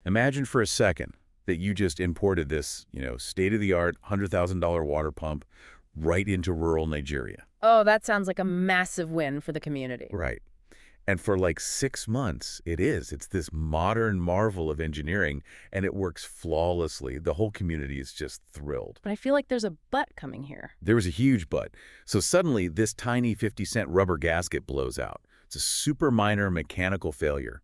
Imagine for a second that you just imported this, state-of-the-art $100,000 water pump right into rural Nigeria. Oh, that sounds like a massive win for the community. Right. And for like 6 months, it's this modern marvel of engineering, and it works flawlessly. The whole community is just thrilled. But I feel like there's a but coming here. There was a huge but. So suddenly, this tiny 50-cent rubber gasket blows out. It's a super minor mechanical failure.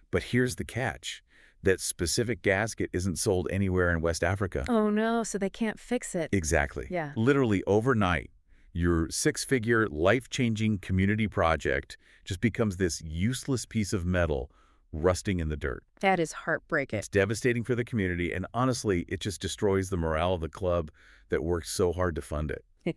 But here's the catch. That specific gasket isn't sold anywhere in West Africa. Oh, no, so they can't fix it. Exactly. Yeah. Literally overnight, your six-figure, life-changing community project just becomes this useless piece of metal rusting in the dirt. That is heartbreaking. It's devastating for the community, and honestly, it just destroys the morale of the club that worked so hard to fund it.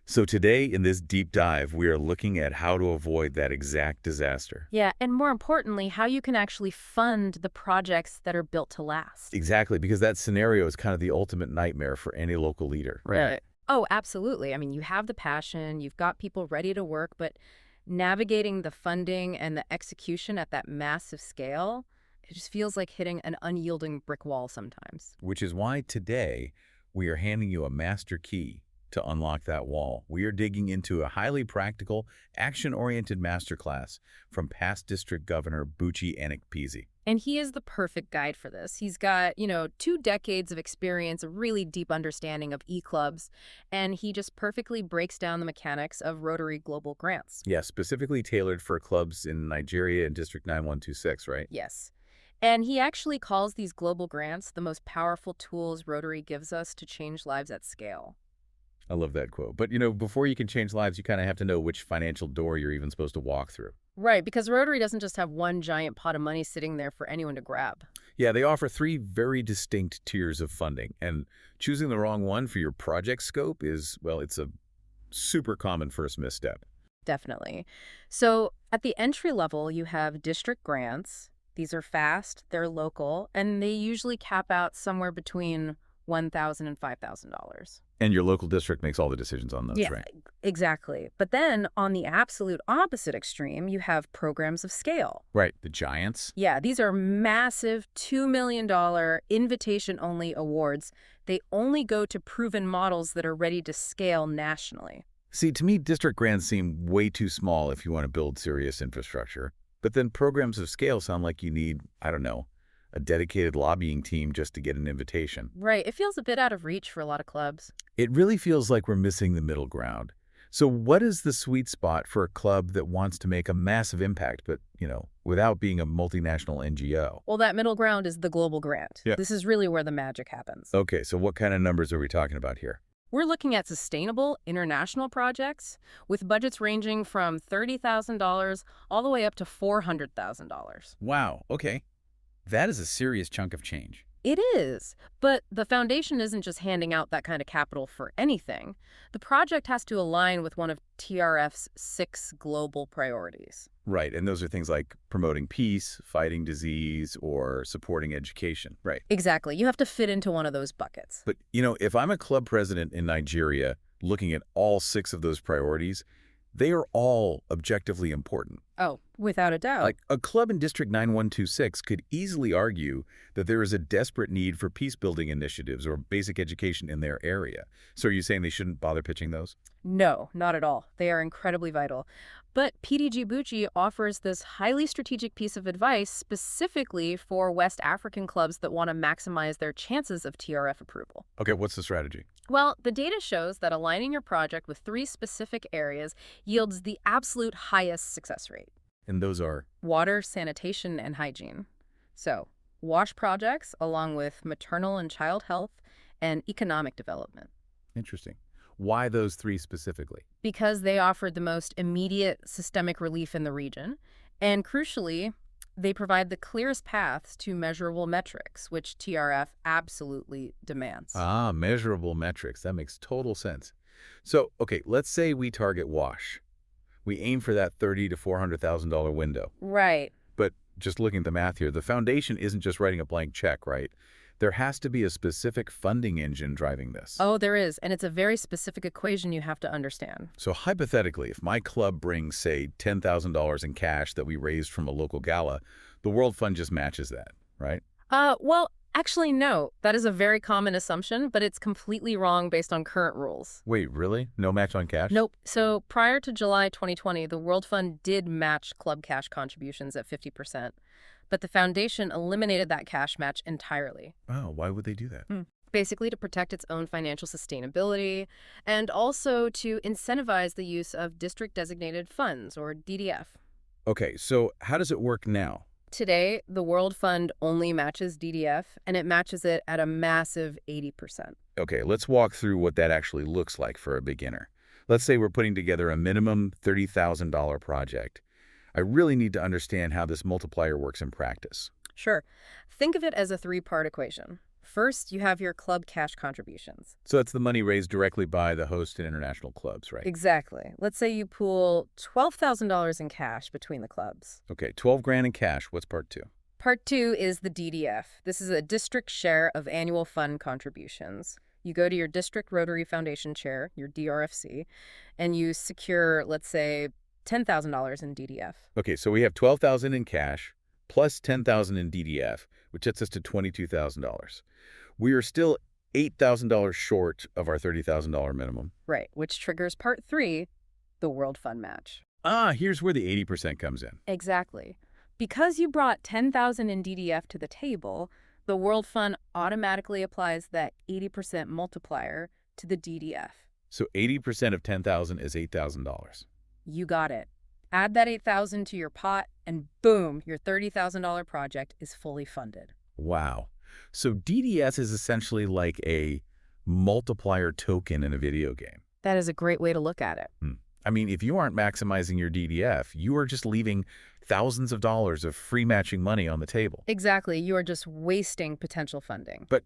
So today, in this deep dive, we are looking at how to avoid that exact disaster. Yeah, and more importantly, how you can actually fund the projects that are built to last. Exactly, because that scenario is kind of the ultimate nightmare for any local leader. Right. Oh, absolutely. I mean, you have the passion, you've got people ready to work, but navigating the funding and the execution at that massive scale, it just feels like hitting an unyielding brick wall sometimes. Which is why today we are handing you a master key to unlock that wall. We are digging into a highly practical, action-oriented masterclass from past District Governor Buchi Anikpezie. And he is the perfect guide for this. He's got, 2 decades of experience, a really deep understanding of e-clubs, and he just perfectly breaks down the mechanics of Rotary Global Grants. Yeah, specifically tailored for clubs in Nigeria and District 9126, right? Yes. And he actually calls these global grants the most powerful tools Rotary gives us to change lives at scale. I love that quote. But, before you can change lives, you kind of have to know which financial door you're even supposed to walk through. Right, because Rotary doesn't just have one giant pot of money sitting there for anyone to grab. Yeah, they offer 3 very distinct tiers of funding, and choosing the wrong one for your project scope is, well, it's a super common first misstep. Definitely. So at the entry level, you have district grants. These are fast, they're local, and they usually cap out somewhere between $1,000 and $5,000. And your local district makes all the decisions on those, right? Exactly. But then on the absolute opposite extreme, you have programs of scale. Right, the giants. Yeah, these are massive $2 million invitation-only awards. They only go to proven models that are ready to scale nationally. See, to me, district grants seem way too small if you want to build serious infrastructure. But then programs of scale sound like you need, I don't know, a dedicated lobbying team just to get an invitation. Right. It feels a bit out of reach for a lot of clubs. It really feels like we're missing the middle ground. So what is the sweet spot for a club that wants to make a massive impact, but, without being a multinational NGO? Well, that middle ground is the global grant. Yeah. This is really where the magic happens. Okay, so what kind of numbers are we talking about here? We're looking at sustainable international projects with budgets ranging from $30,000 all the way up to $400,000. Wow, okay. That is a serious chunk of change. It is, but the foundation isn't just handing out that kind of capital for anything. The project has to align with one of TRF's 6 global priorities. Right, and those are things like promoting peace, fighting disease, or supporting education. Right. Exactly. You have to fit into one of those buckets. But, if I'm a club president in Nigeria looking at all 6 of those priorities, they are all objectively important. Oh, without a doubt. Like, a club in District 9126 could easily argue that there is a desperate need for peace-building initiatives or basic education in their area. So are you saying they shouldn't bother pitching those? No, not at all. They are incredibly vital. But PDG Buchi offers this highly strategic piece of advice specifically for West African clubs that want to maximize their chances of TRF approval. Okay, what's the strategy? Well, the data shows that aligning your project with 3 specific areas yields the absolute highest success rate. And those are? Water, sanitation, and hygiene. So, WASH projects, along with maternal and child health, and economic development. Interesting. Why those 3 specifically? Because they offered the most immediate systemic relief in the region, and crucially, they provide the clearest paths to measurable metrics, which TRF absolutely demands. Ah, measurable metrics. That makes total sense. So, okay, let's say we target WASH. We aim for that $30,000 to $400,000 window. Right. But just looking at the math here, the foundation isn't just writing a blank check, right? There has to be a specific funding engine driving this. Oh, there is, and it's a very specific equation you have to understand. So hypothetically, if my club brings, say, $10,000 in cash that we raised from a local gala, the World Fund just matches that, right? Well, actually, no. That is a very common assumption, but it's completely wrong based on current rules. Wait, really? No match on cash? Nope. So prior to July 2020, the World Fund did match club cash contributions at 50%, but the foundation eliminated that cash match entirely. Oh, why would they do that? Basically to protect its own financial sustainability and also to incentivize the use of district-designated funds, or DDF. Okay, so how does it work now? Today, the World Fund only matches DDF, and it matches it at a massive 80%. Okay, let's walk through what that actually looks like for a beginner. Let's say we're putting together a minimum $30,000 project. I really need to understand how this multiplier works in practice. Sure. Think of it as a three-part equation. First, you have your club cash contributions. So that's the money raised directly by the host and international clubs, right? Exactly. Let's say you pool $12,000 in cash between the clubs. Okay, 12 grand in cash. What's part two? Part two is the DDF. This is a district share of annual fund contributions. You go to your district Rotary Foundation chair, your DRFC, and you secure, let's say, $10,000 in DDF. Okay, so we have 12,000 in cash plus 10,000 in DDF, which gets us to $22,000. We are still $8,000 short of our $30,000 minimum. Right, which triggers part three, the World Fund match. Here's where the 80% comes in. Exactly. Because you brought 10,000 in DDF to the table, the World Fund automatically applies that 80% multiplier to the DDF. So 80% of 10,000 is $8,000. You got it. Add that 8,000 to your pot, and boom, your $30,000 project is fully funded. Wow. So DDS is essentially like a multiplier token in a video game. That is a great way to look at it. I mean, if you aren't maximizing your DDF, you are just leaving thousands of dollars of free matching money on the table. Exactly. You are just wasting potential funding. But,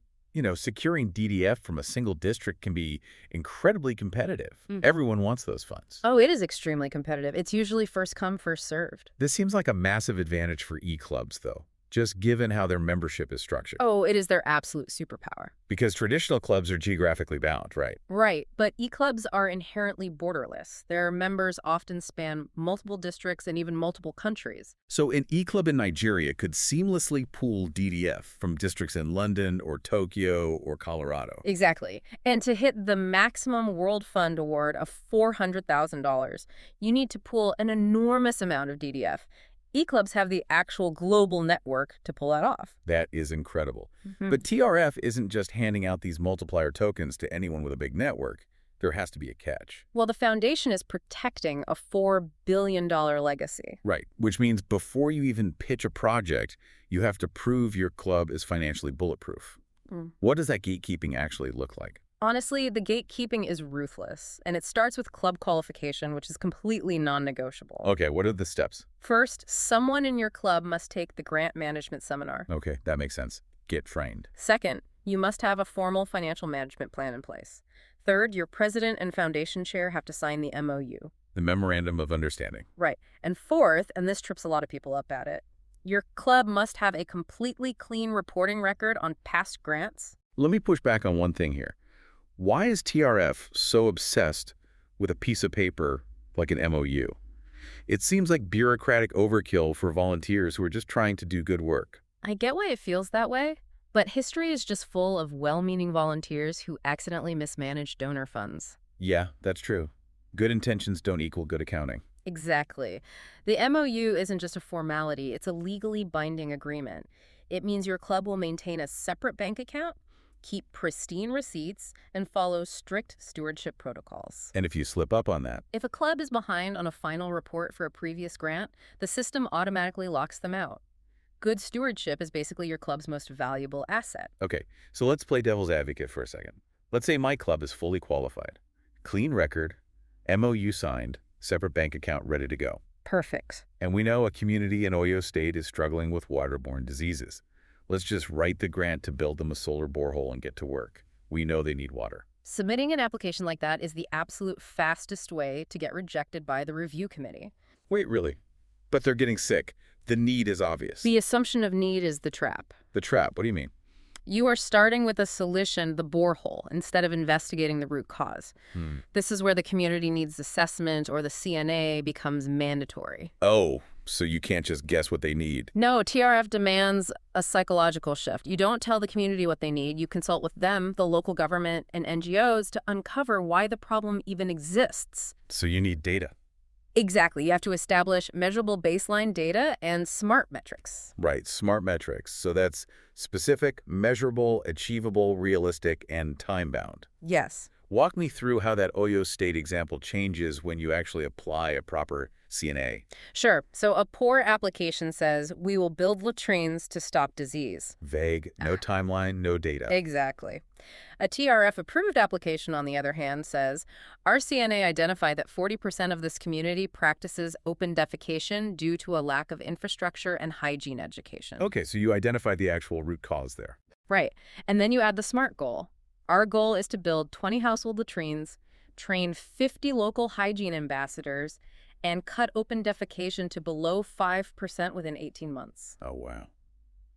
securing DDF from a single district can be incredibly competitive. Everyone wants those funds. Oh, it is extremely competitive. It's usually first come, first served. This seems like a massive advantage for E-Clubs, though, just given how their membership is structured. Oh, it is their absolute superpower. Because traditional clubs are geographically bound, right? Right, but E-Clubs are inherently borderless. Their members often span multiple districts and even multiple countries. So an E-Club in Nigeria could seamlessly pool DDF from districts in London or Tokyo or Colorado. Exactly. And to hit the maximum World Fund award of $400,000, you need to pool an enormous amount of DDF. E-Clubs have the actual global network to pull that off. That is incredible. But TRF isn't just handing out these multiplier tokens to anyone with a big network. There has to be a catch. Well, the foundation is protecting a $4 billion legacy. Right, which means before you even pitch a project, you have to prove your club is financially bulletproof. What does that gatekeeping actually look like? Honestly, the gatekeeping is ruthless, and it starts with club qualification, which is completely non-negotiable. Okay, what are the steps? First, someone in your club must take the grant management seminar. Okay, that makes sense. Get trained. Second, you must have a formal financial management plan in place. Third, your president and foundation chair have to sign the MOU. The Memorandum of Understanding. Right. And fourth, and this trips a lot of people up at it, your club must have a completely clean reporting record on past grants. Let me push back on one thing here. Why is TRF so obsessed with a piece of paper like an MOU? It seems like bureaucratic overkill for volunteers who are just trying to do good work. I get why it feels that way, but history is just full of well-meaning volunteers who accidentally mismanage donor funds. Yeah, that's true. Good intentions don't equal good accounting. Exactly. The MOU isn't just a formality, it's a legally binding agreement. It means your club will maintain a separate bank account, keep pristine receipts, and follow strict stewardship protocols. And if you slip up on that? If a club is behind on a final report for a previous grant, the system automatically locks them out. Good stewardship is basically your club's most valuable asset. Okay, so let's play devil's advocate for a second. Let's say my club is fully qualified. Clean record, MOU signed, separate bank account ready to go. Perfect. And we know a community in Oyo State is struggling with waterborne diseases. Let's just write the grant to build them a solar borehole and get to work. We know they need water. Submitting an application like that is the absolute fastest way to get rejected by the review committee. Wait, really? But they're getting sick. The need is obvious. The assumption of need is the trap. The trap? What do you mean? You are starting with a solution, the borehole, instead of investigating the root cause. Hmm. This is where the community needs assessment or the CNA becomes mandatory. Oh, so you can't just guess what they need. No, TRF demands a psychological shift. You don't tell the community what they need. You consult with them, the local government, and NGOs to uncover why the problem even exists. So you need data. Exactly. You have to establish measurable baseline data and SMART metrics. Right, smart metrics. So that's specific, measurable, achievable, realistic, and time-bound. Yes. Walk me through how that Oyo State example changes when you actually apply a proper CNA. Sure. So a poor application says, we will build latrines to stop disease. Vague, no timeline, no data. Exactly. A TRF-approved application, on the other hand, says, our CNA identified that 40% of this community practices open defecation due to a lack of infrastructure and hygiene education. Okay, so you identified the actual root cause there. Right. And then you add the SMART goal. Our goal is to build 20 household latrines, train 50 local hygiene ambassadors, and cut open defecation to below 5% within 18 months. Oh, wow.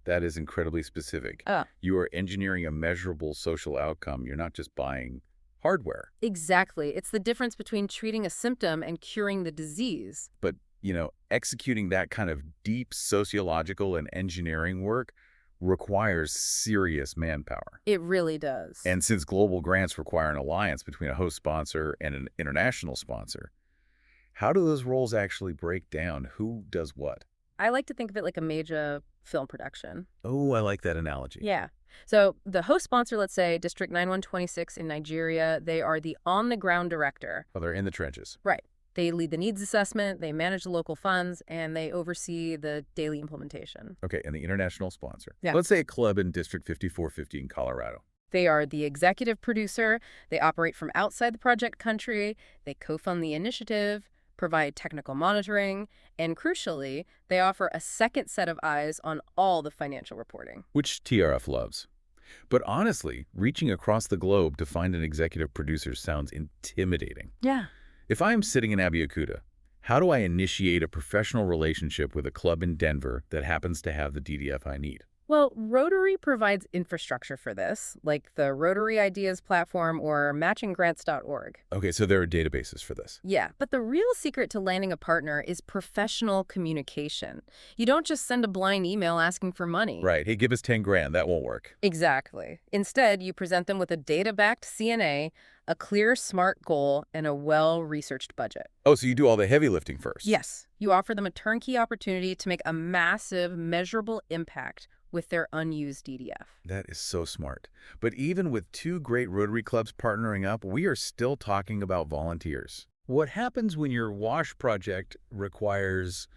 That is incredibly specific. Uh, You are engineering a measurable social outcome. You're not just buying hardware. exactly. It's the difference between treating a symptom and curing the disease. But, executing that kind of deep sociological and engineering work requires serious manpower. It really does. And since global grants require an alliance between a host sponsor and an international sponsor, how do those roles actually break down? Who does what? I like to think of it like a major film production. Oh, I like that analogy. Yeah. So the host sponsor, let's say District 9126 in Nigeria, they are the on-the-ground director. Oh, they're in the trenches. Right. They lead the needs assessment, they manage the local funds, and they oversee the daily implementation. Okay, and the international sponsor. Yeah. Let's say a club in District 5450 in Colorado. They are the executive producer, they operate from outside the project country, they co-fund the initiative, provide technical monitoring, and crucially, they offer a second set of eyes on all the financial reporting. Which TRF loves. But honestly, reaching across the globe to find an executive producer sounds intimidating. Yeah. If I'm sitting in Abeokuta, how do I initiate a professional relationship with a club in Denver that happens to have the DDF I need? Well, Rotary provides infrastructure for this, like the Rotary Ideas platform or matchinggrants.org. Okay, so there are databases for this. Yeah, but the real secret to landing a partner is professional communication. You don't just send a blind email asking for money. Right. Hey, give us 10 grand. That won't work. Exactly. Instead, you present them with a data-backed CNA, a clear, SMART goal, and a well-researched budget. Oh, so you do all the heavy lifting first? Yes. You offer them a turnkey opportunity to make a massive, measurable impact with their unused DDF. That is so smart. But even with two great Rotary clubs partnering up, we are still talking about volunteers. What happens when your wash project requires,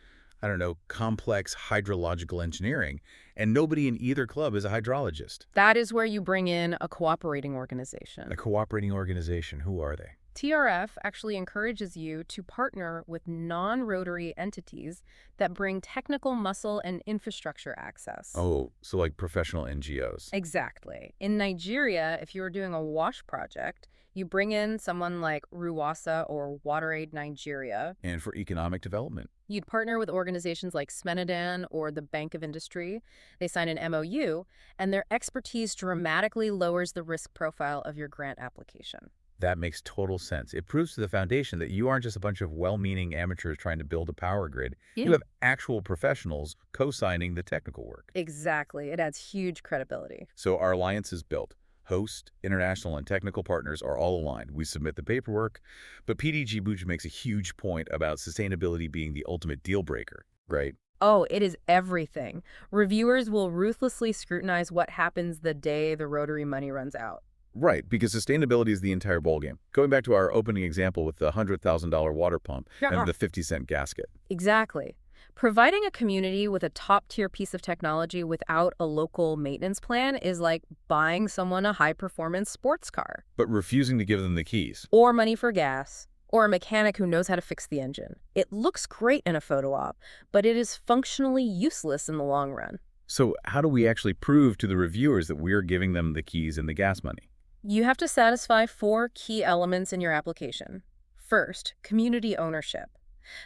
I don't know, complex hydrological engineering, and nobody in either club is a hydrologist? That is where you bring in a cooperating organization. A cooperating organization, who are they? TRF actually encourages you to partner with non-Rotary entities that bring technical muscle and infrastructure access. Oh, so like professional NGOs. Exactly. In Nigeria, if you were doing a wash project, you bring in someone like RUWASA or WaterAid Nigeria. And for economic development. You'd partner with organizations like Smenadan or the Bank of Industry. They sign an MOU, and their expertise dramatically lowers the risk profile of your grant application. That makes total sense. It proves to the foundation that you aren't just a bunch of well-meaning amateurs trying to build a power grid. Yeah. You have actual professionals co-signing the technical work. Exactly. It adds huge credibility. So our alliance is built. Host, international, and technical partners are all aligned. We submit the paperwork, but PDG Buchi makes a huge point about sustainability being the ultimate deal breaker, right? Oh, it is everything. Reviewers will ruthlessly scrutinize what happens the day the Rotary money runs out. Right, because sustainability is the entire ballgame. Going back to our opening example with the $100,000 water pump and the 50-cent gasket. Exactly. Providing a community with a top-tier piece of technology without a local maintenance plan is like buying someone a high-performance sports car. But refusing to give them the keys. Or money for gas. Or a mechanic who knows how to fix the engine. It looks great in a photo op, but it is functionally useless in the long run. So how do we actually prove to the reviewers that we're giving them the keys and the gas money? You have to satisfy 4 key elements in your application. First, community ownership.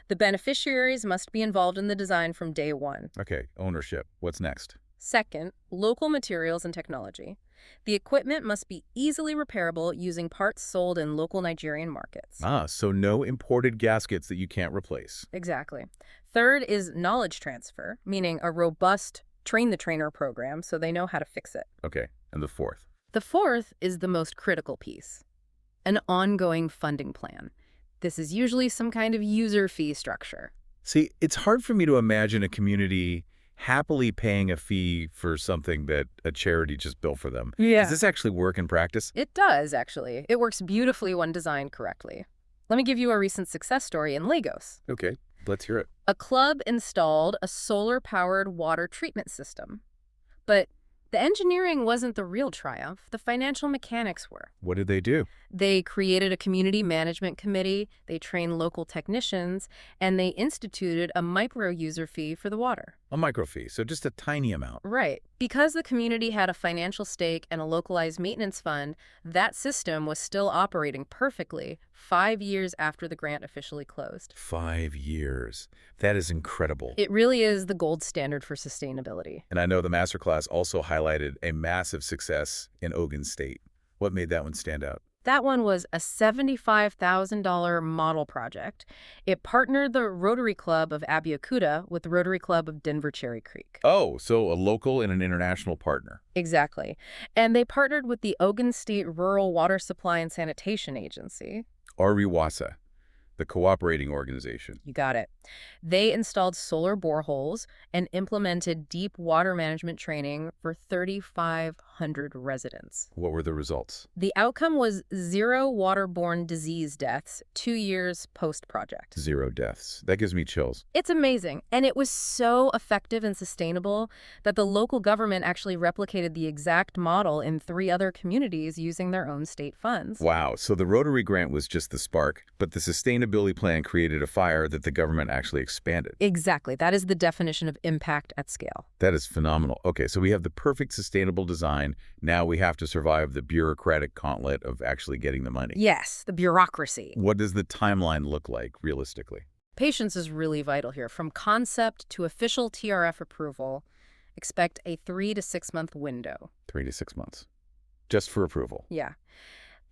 The beneficiaries must be involved in the design from day one. Okay, ownership. What's next? Second, local materials and technology. The equipment must be easily repairable using parts sold in local Nigerian markets. So no imported gaskets that you can't replace. Exactly. third is knowledge transfer, meaning a robust train-the-trainer program so they know how to fix it. Okay, and the fourth? The fourth is the most critical piece, an ongoing funding plan. This is usually some kind of user fee structure. See, it's hard for me to imagine a community happily paying a fee for something that a charity just built for them. Yeah. Does this actually work in practice? It does, actually. It works beautifully when designed correctly. Let me give you a recent success story in Lagos. Okay, let's hear it. A club installed a solar-powered water treatment system. But the engineering wasn't the real triumph. The financial mechanics were. What did they do? They created a community management committee, they trained local technicians, and they instituted a micro-user fee for the water. A micro fee, so just a tiny amount. Right. Because the community had a financial stake and a localized maintenance fund, that system was still operating perfectly 5 years after the grant officially closed. 5 years. That is incredible. It really is the gold standard for sustainability. And I know the masterclass also highlighted a massive success in Ogun State. What made that one stand out? That one was a $75,000 model project. It partnered the Rotary Club of Abeokuta with the Rotary Club of Denver Cherry Creek. Oh, so a local and an international partner. Exactly. And they partnered with the Ogun State Rural Water Supply and Sanitation Agency. RWASA, the cooperating organization. You got it. They installed solar boreholes and implemented deep water management training for 3,500 residents. What were the results? The outcome was 0 waterborne disease deaths 2 years post-project. 0 deaths. That gives me chills. It's amazing. And it was so effective and sustainable that the local government actually replicated the exact model in 3 other communities using their own state funds. Wow, so the Rotary grant was just the spark, but the sustainability plan created a fire that the government actually expanded. Exactly. That is the definition of impact at scale. That is phenomenal. Okay, so we have the perfect sustainable design. Now we have to survive the bureaucratic gauntlet of actually getting the money. Yes, the bureaucracy. What does the timeline look like, realistically? Patience is really vital here. From concept to official TRF approval, expect a 3 to 6 month window. 3 to 6 months. Just for approval. Yeah.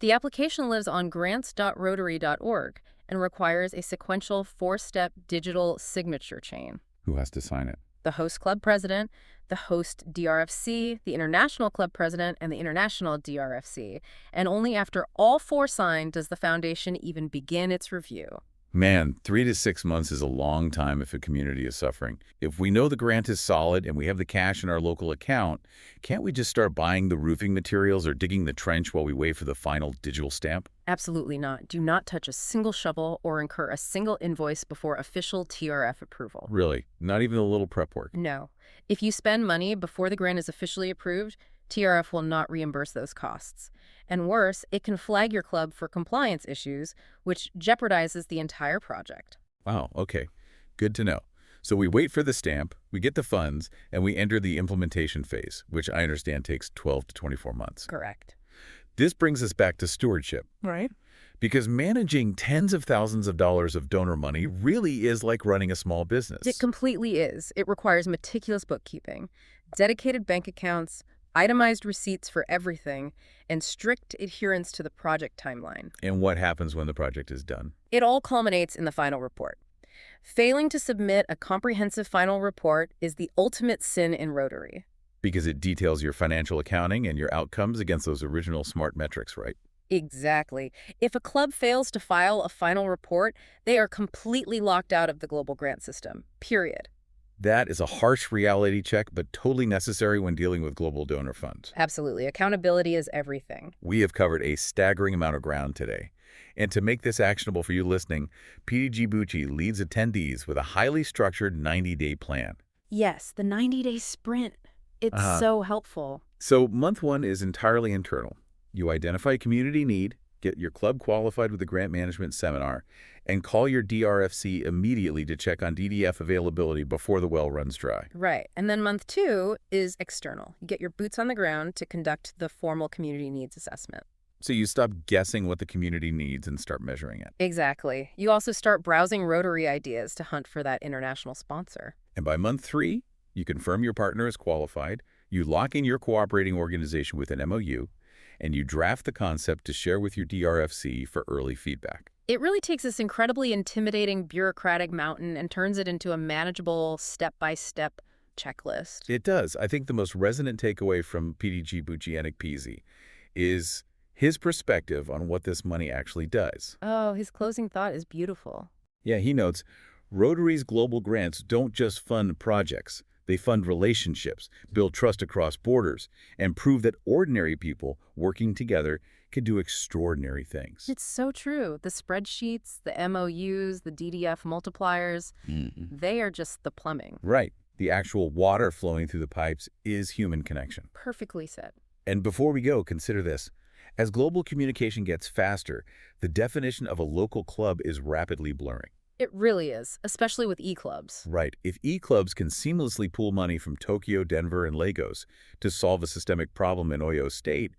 The application lives on grants.rotary.org and requires a sequential 4-step digital signature chain. Who has to sign it? The host club president, the host DRFC, the international club president, and the international DRFC. And only after all 4 sign does the foundation even begin its review. Man, 3 to 6 months is a long time if a community is suffering. If we know the grant is solid and we have the cash in our local account, can't we just start buying the roofing materials or digging the trench while we wait for the final digital stamp? Absolutely not. Do not touch a single shovel or incur a single invoice before official TRF approval. Really? Not even a little prep work? No. If you spend money before the grant is officially approved, TRF will not reimburse those costs. And worse, it can flag your club for compliance issues, which jeopardizes the entire project. Wow, okay. Good to know. So we wait for the stamp, we get the funds, and we enter the implementation phase, which I understand takes 12 to 24 months. Correct. This brings us back to stewardship. Right. Because managing tens of thousands of dollars of donor money really is like running a small business. It completely is. It requires meticulous bookkeeping, dedicated bank accounts, itemized receipts for everything, and strict adherence to the project timeline. And what happens when the project is done? It all culminates in the final report. Failing to submit a comprehensive final report is the ultimate sin in Rotary. Because it details your financial accounting and your outcomes against those original SMART metrics, right? Exactly. If a club fails to file a final report, they are completely locked out of the global grant system, period. That is a harsh reality check, but totally necessary when dealing with global donor funds. Absolutely. Accountability is everything. We have covered a staggering amount of ground today. And to make this actionable for you listening, PDG Buchi leads attendees with a highly structured 90-day plan. Yes, the 90-day sprint. It's so helpful. So month 1 is entirely internal. You identify community need, get your club qualified with the grant management seminar, and call your DRFC immediately to check on DDF availability before the well runs dry. Right. And then month 2 is external. You get your boots on the ground to conduct the formal community needs assessment. So you stop guessing what the community needs and start measuring it. Exactly. You also start browsing Rotary ideas to hunt for that international sponsor. And by month 3, you confirm your partner is qualified, you lock in your cooperating organization with an MOU, and you draft the concept to share with your DRFC for early feedback. It really takes this incredibly intimidating bureaucratic mountain and turns it into a manageable step-by-step checklist. It does. I think the most resonant takeaway from PDG Buchi Anikpezie is his perspective on what this money actually does. Oh, his closing thought is beautiful. Yeah, he notes, Rotary's global grants don't just fund projects. They fund relationships, build trust across borders, and prove that ordinary people working together can do extraordinary things. It's so true. The spreadsheets, the MOUs, the DDF multipliers, they are just the plumbing. Right. The actual water flowing through the pipes is human connection. Perfectly said. And before we go, consider this. As global communication gets faster, the definition of a local club is rapidly blurring. It really is, especially with e-clubs. Right. If e-clubs can seamlessly pool money from Tokyo, Denver, and Lagos to solve a systemic problem in Oyo State,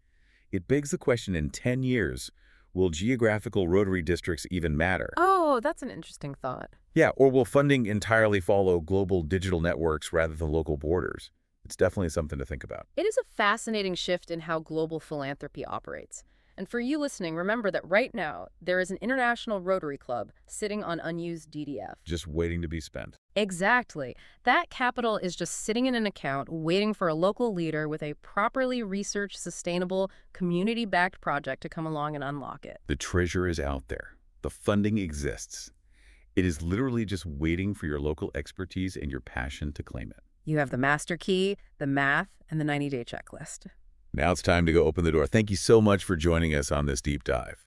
it begs the question in 10 years, will geographical Rotary districts even matter? Oh, that's an interesting thought. Yeah, or will funding entirely follow global digital networks rather than local borders? It's definitely something to think about. It is a fascinating shift in how global philanthropy operates. And for you listening, remember that right now, there is an international Rotary Club sitting on unused DDF. Just waiting to be spent. Exactly. That capital is just sitting in an account waiting for a local leader with a properly researched, sustainable, community-backed project to come along and unlock it. The treasure is out there. The funding exists. It is literally just waiting for your local expertise and your passion to claim it. You have the master key, the math, and the 90-day checklist. Now it's time to go open the door. Thank you so much for joining us on this deep dive.